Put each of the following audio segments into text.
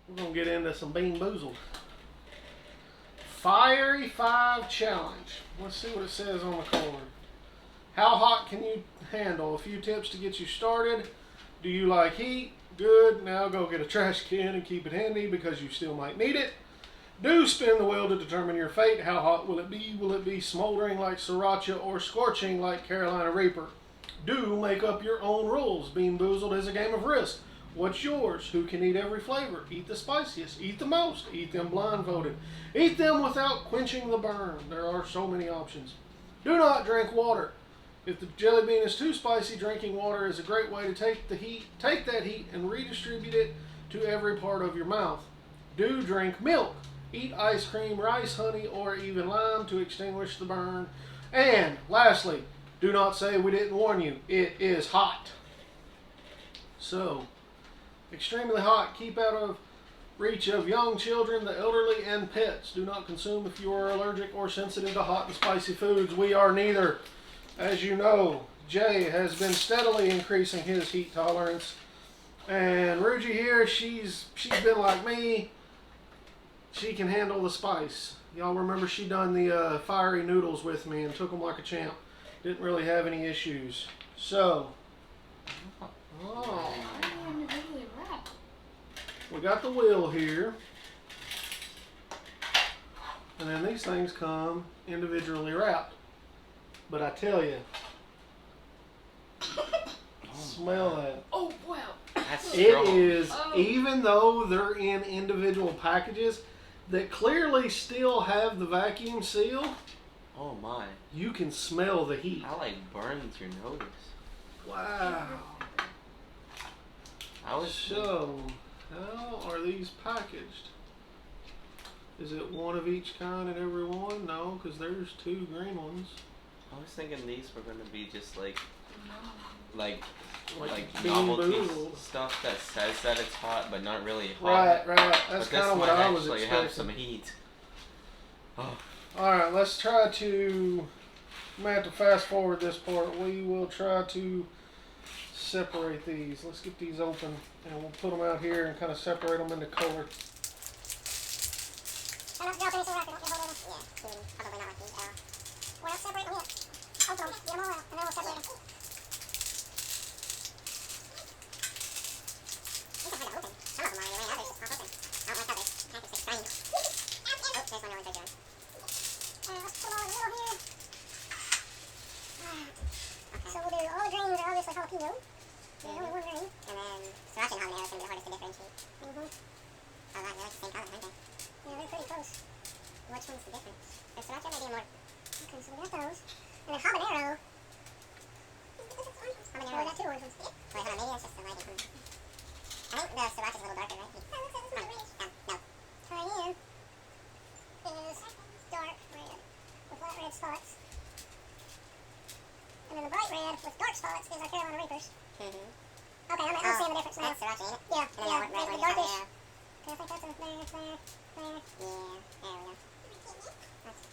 we're going to get into some Bean Boozled. Fiery 5 Challenge. Let's see what it says on the card. How hot can you handle? A few tips to get you started. Do you like heat? Good. Now go get a trash can and keep it handy because you still might need it. Do spin the wheel to determine your fate. How hot will it be? Will it be smoldering like Sriracha or scorching like Carolina Reaper? Do make up your own rules. Bean Boozled is a game of risk. What's yours? Who can eat every flavor? Eat the spiciest. Eat the most. Eat them blindfolded. Eat them without quenching the burn. There are so many options. Do not drink water. If the jelly bean is too spicy, drinking water is a great way to take that heat and redistribute it to every part of your mouth. Do drink milk. Eat ice cream, rice, honey, or even lime to extinguish the burn. And lastly, do not say we didn't warn you. It is hot. So, extremely hot. Keep out of reach of young children, the elderly, and pets. Do not consume if you are allergic or sensitive to hot and spicy foods. We are neither. As you know, Jay has been steadily increasing his heat tolerance. And Ruji here, she's been like me. She can handle the spice. Y'all remember she done the fiery noodles with me and took them like a champ. Didn't really have any issues. So, we got the wheel here. And then these things come individually wrapped. But I tell you, smell that. Oh, wow. That's It strong. is, even though they're in individual packages that clearly still have the vacuum seal, Oh my. you can smell the heat. That like burns your nose. Wow. I was So, how are these packaged? Is it one of each kind in every one? No, because there's 2 green ones. I was thinking these were gonna be just like Like Bean novelty Boozled. stuff that says that it's hot but not really hot. Right. That's But kind this of what might I was actually expecting. have some heat. Oh. Alright, let's try to, I'm going to have to fast forward this part. We will try to separate these. Let's get these open and we'll put them out here and kind of separate them into color. We're not separating them yet. Open them, get them all out, and then we'll separate them. You can have it open. Some of them are anyway, others just pop open. I don't like others. Package is strange. Oh, there's one no one's right there. Let's put them all in the middle here. Okay. So we'll do all the greens are obviously jalapeno. There's only one green. And then sriracha and habanero is going to be the hardest to differentiate. Oh, right, they're like the same color, aren't they? Yeah, they're pretty close. Which one's the difference? The sriracha may be more. Okay, so we got those. And then habanero. Habanero. Oh, we got 2 orange ones. Wait, hold on, maybe that's just the lighting. I think the sriracha's a little darker, right? No. Cayenne is dark red with light red spots. And then the bright red with dark spots is our Carolina Reapers. Okay, I'm seeing the difference now. That's sriracha, ain't it? Yeah. The darkish. Okay, I think that's there. Yeah, there we go.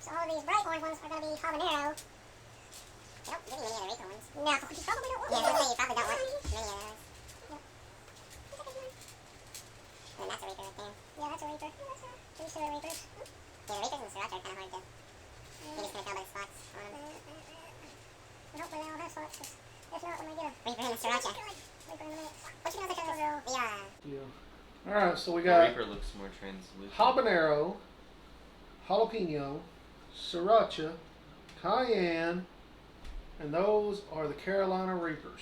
So all of these bright orange ones are going to be habanero. They don't give you any of the Reaper ones. No, you probably don't want them. Yeah, I was going to say you probably don't want many of those. Yep. And then that's a Reaper right there. Yeah, that's a Reaper. These 2 are Reapers. Yeah, the Reapers and the Sriracha are kind of hard to... You're just going to tell by the spots on them. And hopefully they all have spots, because if not, we might get a... Reaper and the Sriracha. Reaper in the mix. What you know the color, girl? Yeah. Alright, so we The got Reaper looks more translucent. habanero, jalapeno, sriracha, cayenne, and those are the Carolina Reapers.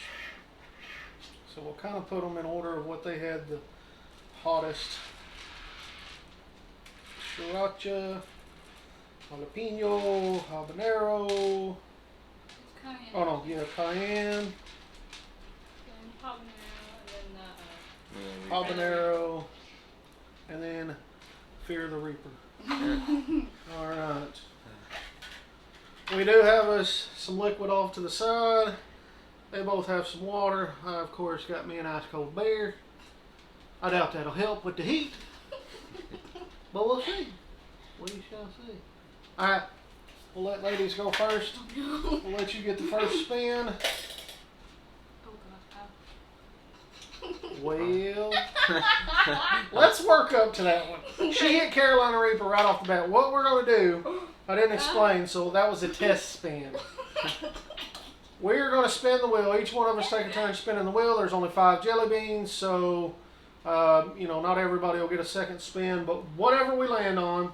So we'll kind of put them in order of what they had the hottest. Sriracha, jalapeno, habanero. Cayenne. Oh no, yeah, cayenne, And habanero, and then habanero, and then Fear the Reaper. Alright. We do have us some liquid off to the side. They both have some water. I, of course, got me an ice cold beer. I doubt that'll help with the heat. But we'll see. We shall see. Alright. We'll let ladies go first. We'll let you get the first spin. Oh, God. You Well, let's work up to that one. She hit Carolina Reaper right off the bat. What we're going to do, I didn't explain, so that was a test spin. We're going to spin the wheel. Each one of us take a turn spinning the wheel. There's only 5 jelly beans, so, not everybody will get a second spin, but whatever we land on,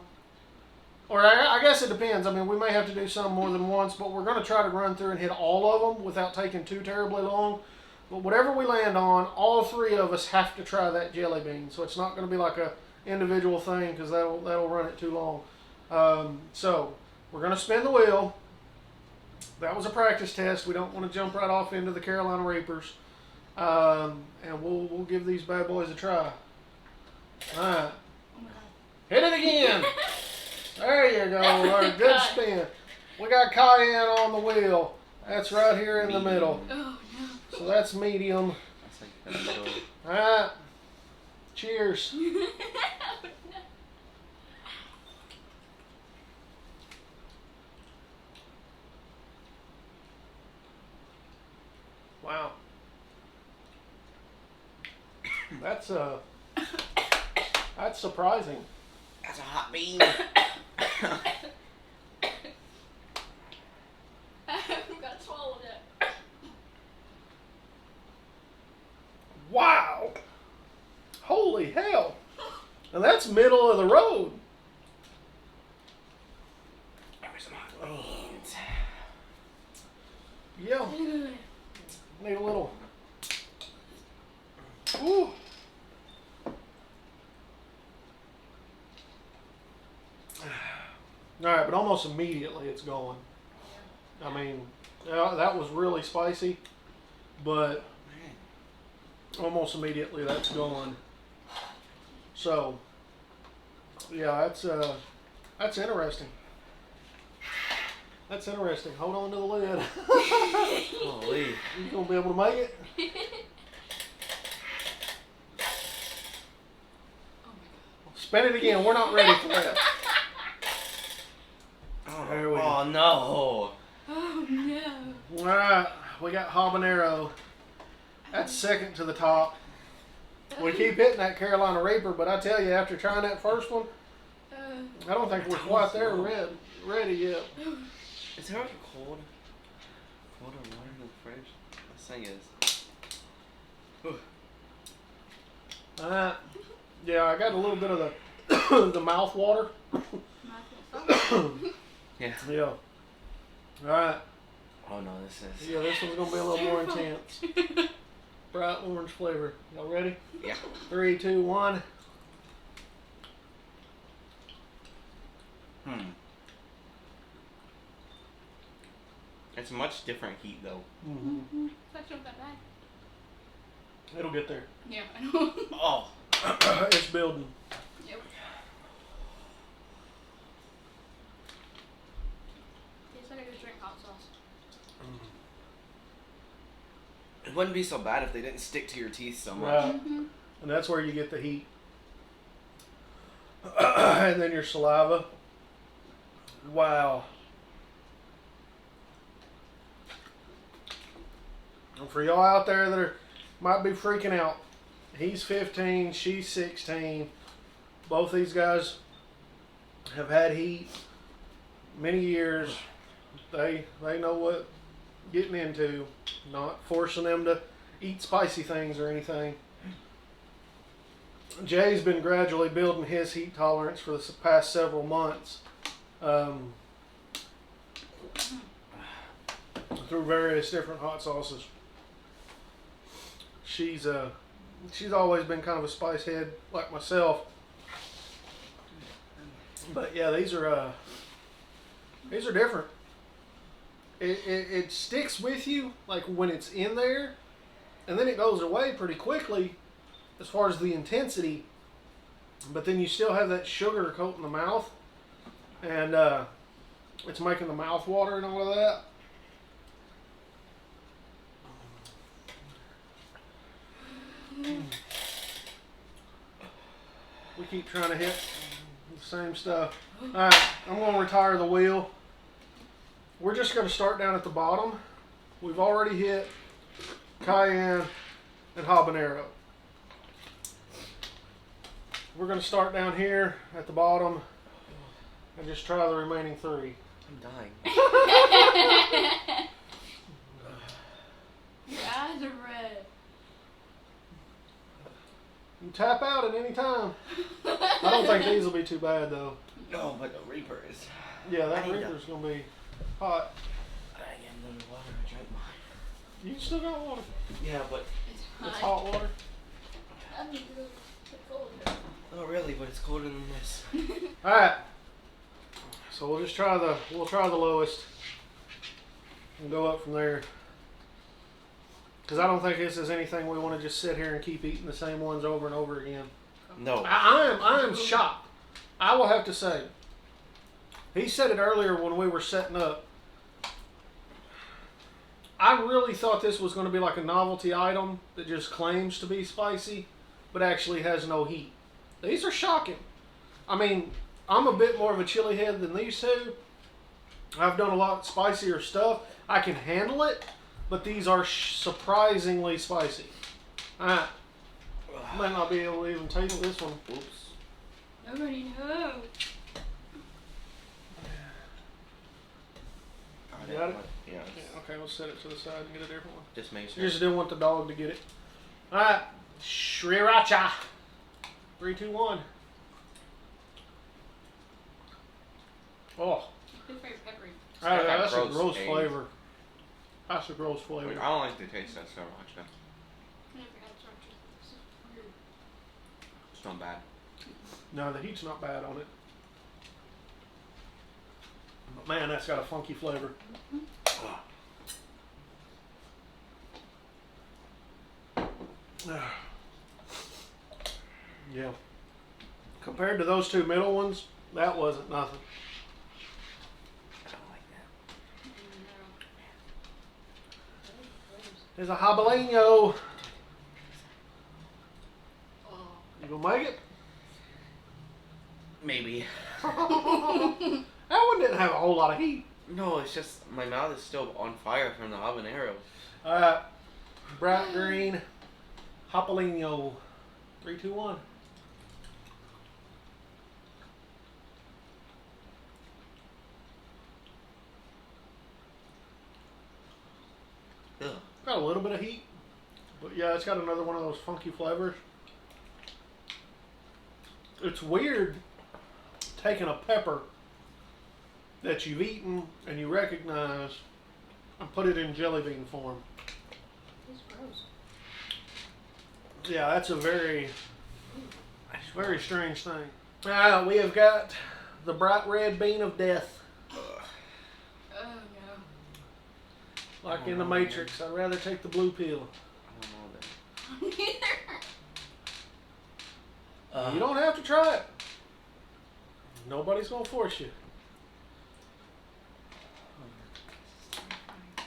or I guess it depends. I mean, we may have to do some more than once, but we're going to try to run through and hit all of them without taking too terribly long. But whatever we land on, all 3 of us have to try that jelly bean. So it's not going to be like a individual thing because that'll run it too long. So we're going to spin the wheel. That was a practice test. We don't want to jump right off into the Carolina Reapers. And we'll give these bad boys a try. All right. Oh my god. Hit it again. There you go. Our good spin. We got cayenne on the wheel. That's right here in the middle. Oh no. So that's medium. That's like the middle. All right. Cheers. Wow. That's surprising. That's a hot bean. I've got swallowed it. Wow. Holy hell. And that's middle of the road. There's some hot beans. Yeah. Need a little. Ooh. All right, but almost immediately it's going. I mean, that was really spicy, but almost immediately that's going. So, yeah, that's interesting. That's interesting. Hold on to the lid. Holy. You gonna be able to make it? Spin it again. We're not ready for that. There we go. Oh no. Oh no. All right, we got habanero. That's second to the top. We keep hitting that Carolina Reaper, but I tell you, after trying that first one, I don't think we're quite there ready yet. Is there like a colder water in the fridge? This thing is. All right. Yeah, I got a little bit of the the mouth water. Yeah. Yeah. All right. Oh no, this is. Yeah, this one's gonna be a little more intense. Bright orange flavor. Y'all ready? Yeah. 3, 2, 1. It's a much different heat though. Mm-hmm. It's actually not that bad. It'll get there. Yeah, I know. Oh. It's building. Yep. Tastes like I just drank hot sauce. It wouldn't be so bad if they didn't stick to your teeth so much. Right. And that's where you get the heat. And then your saliva. Wow. And for y'all out there that might be freaking out, he's 15, she's 16. Both these guys have had heat many years. They know what getting into. Not forcing them to eat spicy things or anything. Jay's been gradually building his heat tolerance for the past several months through various different hot sauces. She's always been kind of a spice head like myself, but yeah, these are different. It sticks with you like when it's in there, and then it goes away pretty quickly as far as the intensity, but then you still have that sugar coat in the mouth, and it's making the mouth water and all of that. We keep trying to hit the same stuff. Alright, I'm going to retire the wheel. We're just going to start down at the bottom. We've already hit cayenne and habanero. We're going to start down here at the bottom and just try the remaining 3. I'm dying. Your eyes are red. You tap out at any time. I don't think these will be too bad though. No, but the Reaper is. Yeah, that I need Reaper's going to be hot. I get a little water. I drank mine. You still got water. Yeah, but It's hot water. I need to go not really. But it's colder than this. All right. So we'll just try the lowest and go up from there. Because I don't think this is anything we want to just sit here and keep eating the same ones over and over again. No. I am shocked. I will have to say. He said it earlier when we were setting up. I really thought this was going to be like a novelty item that just claims to be spicy, but actually has no heat. These are shocking. I mean, I'm a bit more of a chili head than these two. I've done a lot spicier stuff. I can handle it, but these are surprisingly spicy. Alright. Might not be able to even taste this one. Oops. Nobody knows. You got it? Yeah. Yeah, okay, we'll set it to the side and get a different one. Just make sure. Just didn't want the dog to get it. Alright. Sriracha. 3, 2, 1. Oh. It's very peppery. got that That's a gross gross taste. flavor. That's a gross flavor. I don't like the taste of so much. I never had sriracha. This is weird. It's not bad. No, the heat's not bad on it. But man, that's got a funky flavor. Yeah. Compared to those 2 middle ones, that wasn't nothing. I don't like that. There's a jalapeno. Oh. You gonna make it? Maybe. That one didn't have a whole lot of heat. No, it's just my mouth is still on fire from the habanero. Bright green jalapeno. 3, 2, 1. Ugh. Got a little bit of heat, but yeah, it's got another one of those funky flavors. It's weird taking a pepper that you've eaten and you recognize and put it in jelly bean form. It's gross. Yeah, that's a very strange thing. We have got the bright red bean of death. Oh no. Like in the Matrix, I'd rather take the blue pill. I don't know that. Neither. You don't have to try it. Nobody's gonna force you.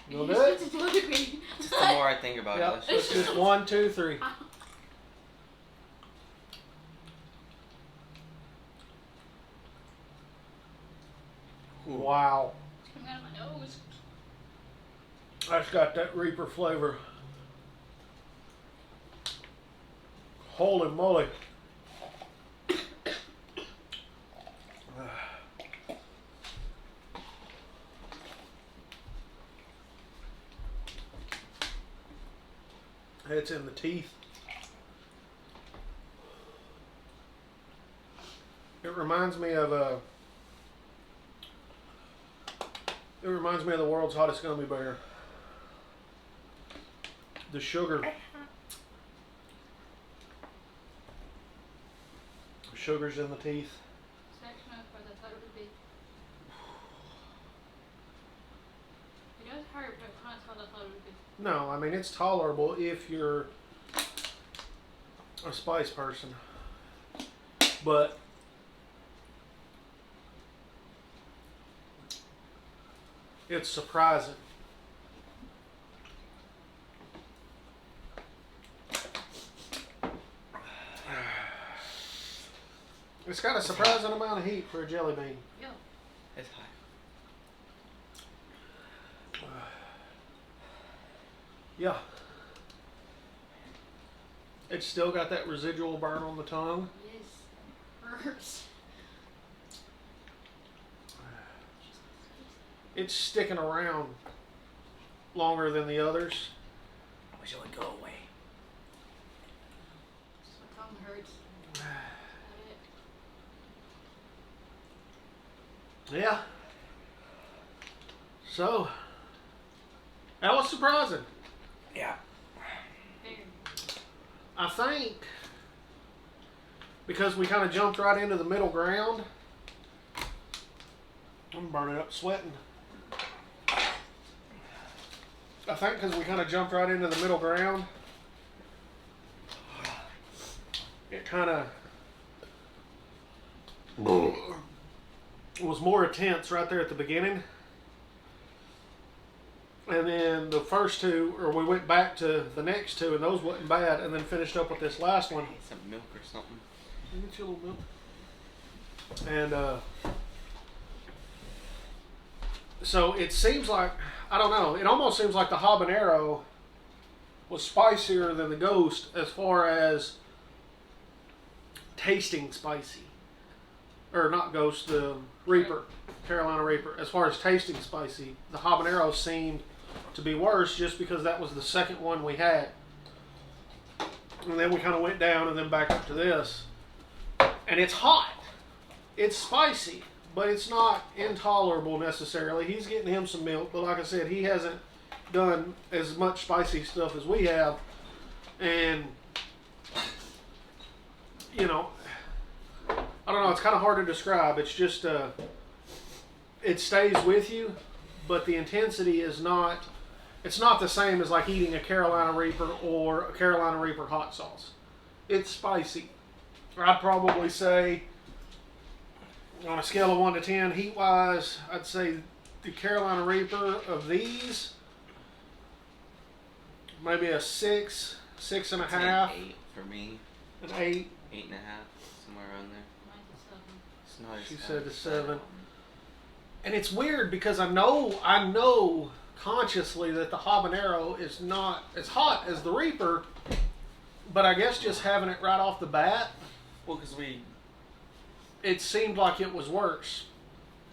You'll do it? Just look at me. Just the more I think about Yep. it, It's just 1, 2, 3. Wow. It's coming out of my nose. That's got that Reaper flavor. Holy moly. It's in the teeth. It reminds me of the world's hottest gummy bear. The sugar. The sugar's in the teeth. It's actually not what I thought it would be. It does hurt, but it's not as hot as I thought it would be. No, I mean it's tolerable if you're a spice person. But it's surprising. It's got a surprising amount of heat for a jelly bean. Yeah. it's hot. Yeah. It's still got that residual burn on the tongue. Yes. hurts. It's sticking around longer than the others. I wish it would go away. My tongue hurts. Yeah. So, that was surprising. Yeah. I think because we kind of jumped right into the middle ground. I'm burning up sweating. I think because we kind of jumped right into the middle ground, it kind of was more intense right there at the beginning. And then the first two, or we went back to the next two, and those wasn't bad, and then finished up with this last one. Need some milk or something. Get you a little milk. And so it seems like, I don't know, it almost seems like the habanero was spicier than the ghost as far as tasting spicy. Or not ghost, the Reaper, Carolina Reaper. As far as tasting spicy, the habanero seemed to be worse just because that was the second one we had. And then we kind of went down and then back up to this. And it's hot. It's spicy, but it's not intolerable necessarily. He's getting him some milk, but like I said, he hasn't done as much spicy stuff as we have. And, you know, I don't know, it's kind of hard to describe. It's just, it stays with you, but the intensity is not, it's not the same as like eating a Carolina Reaper or a Carolina Reaper hot sauce. It's spicy. I'd probably say, on a scale of 1 to 10, heat-wise, I'd say the Carolina Reaper of these, maybe a 6, 6.5. An 8 for me. An 8. 8.5, somewhere around there. It's not as She bad said a as 7. that. And it's weird because I know consciously that the habanero is not as hot as the Reaper, but I guess just having it right off the bat, Well, because it seemed like it was worse.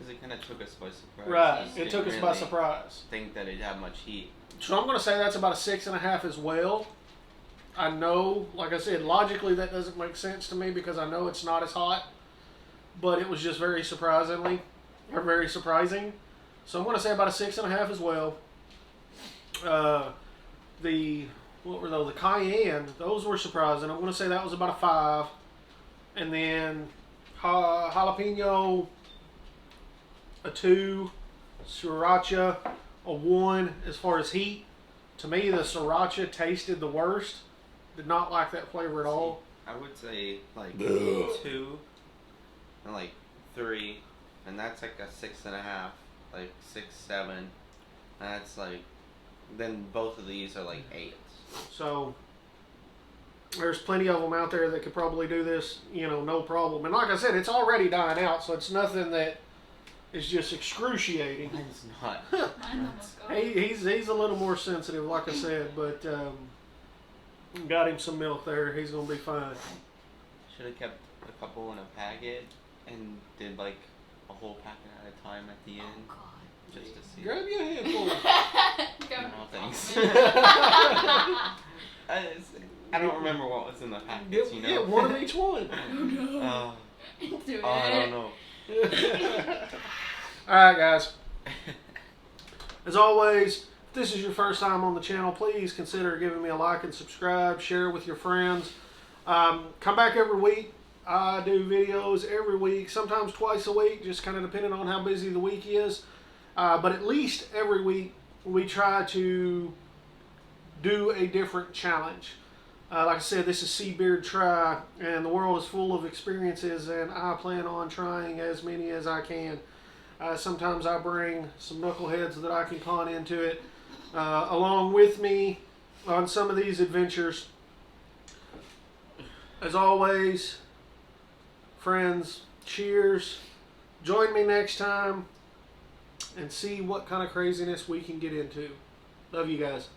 it kind of took us by surprise. Right, We it didn't took us by really surprise. think that it'd have much heat. So I'm going to say that's about a 6.5 as well. I know, like I said, logically that doesn't make sense to me because I know it's not as hot, but it was just very surprising. So I'm going to say about a 6.5 as well. What were those? The cayenne, those were surprising. I'm going to say that was about a 5. And then jalapeno, a 2. Sriracha, a 1 as far as heat. To me, the sriracha tasted the worst. Did not like that flavor at all. I would say like 2 and like 3, and that's like a 6.5, like 6, 7. And that's like, then both of these are like 8s. So there's plenty of them out there that could probably do this, no problem. And like I said, it's already dying out, so it's nothing that is just excruciating. Mine's not. Mine's almost gone. He's a little more sensitive, like I said, but got him some milk there. He's gonna be fine. Should have kept a couple in a packet and did like a whole packet at a time at the end, Oh, God. just to see. Grab your handful. No, thanks. I don't remember what was in the packets, you know. Yeah, one of each one. Do it. I don't know. Alright, guys. As always, if this is your first time on the channel, please consider giving me a like and subscribe. Share it with your friends. Come back every week. I do videos every week, sometimes twice a week, just kind of depending on how busy the week is. But at least every week we try to do a different challenge. Like I said, this is Seabeard Try, and the world is full of experiences, and I plan on trying as many as I can. Sometimes I bring some knuckleheads that I can con into it along with me on some of these adventures. As always, friends, cheers. Join me next time and see what kind of craziness we can get into. Love you guys.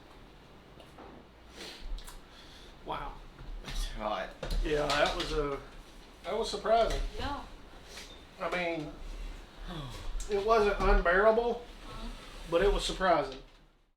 Wow. That's right. Yeah, that was a That was surprising. Yeah. I mean, it wasn't unbearable, but it was surprising.